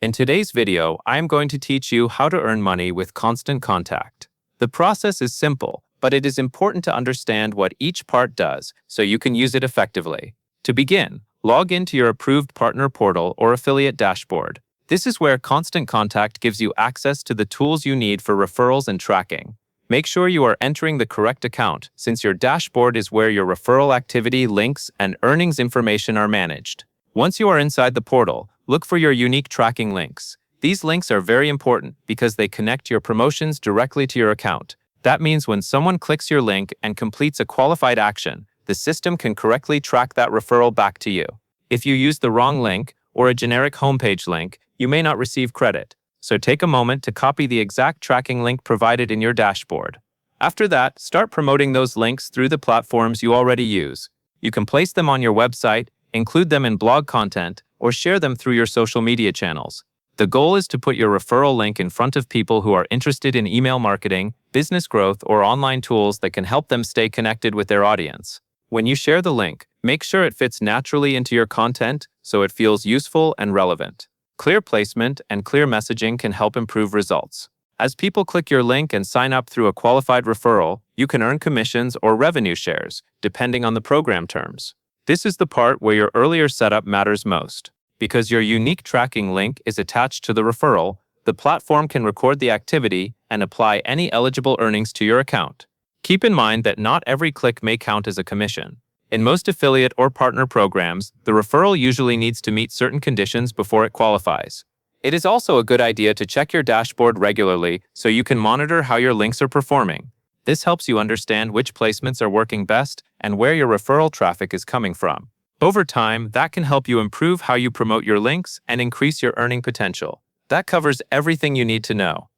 In today's video, I am going to teach you how to earn money with Constant Contact. The process is simple, but it is important to understand what each part does so you can use it effectively. To begin, log into your approved partner portal or affiliate dashboard. This is where Constant Contact gives you access to the tools you need for referrals and tracking. Make sure you are entering the correct account, since your dashboard is where your referral activity, links, and earnings information are managed. Once you are inside the portal, look for your unique tracking links. These links are very important because they connect your promotions directly to your account. That means when someone clicks your link and completes a qualified action, the system can correctly track that referral back to you. If you use the wrong link or a generic homepage link, you may not receive credit. So take a moment to copy the exact tracking link provided in your dashboard. After that, start promoting those links through the platforms you already use. You can place them on your website, include them in blog content, or share them through your social media channels. The goal is to put your referral link in front of people who are interested in email marketing, business growth, or online tools that can help them stay connected with their audience. When you share the link, make sure it fits naturally into your content so it feels useful and relevant. Clear placement and clear messaging can help improve results. As people click your link and sign up through a qualified referral, you can earn commissions or revenue shares, depending on the program terms. This is the part where your earlier setup matters most. Because your unique tracking link is attached to the referral, the platform can record the activity and apply any eligible earnings to your account. Keep in mind that not every click may count as a commission. In most affiliate or partner programs, the referral usually needs to meet certain conditions before it qualifies. It is also a good idea to check your dashboard regularly so you can monitor how your links are performing. This helps you understand which placements are working best and where your referral traffic is coming from. Over time, that can help you improve how you promote your links and increase your earning potential. That covers everything you need to know.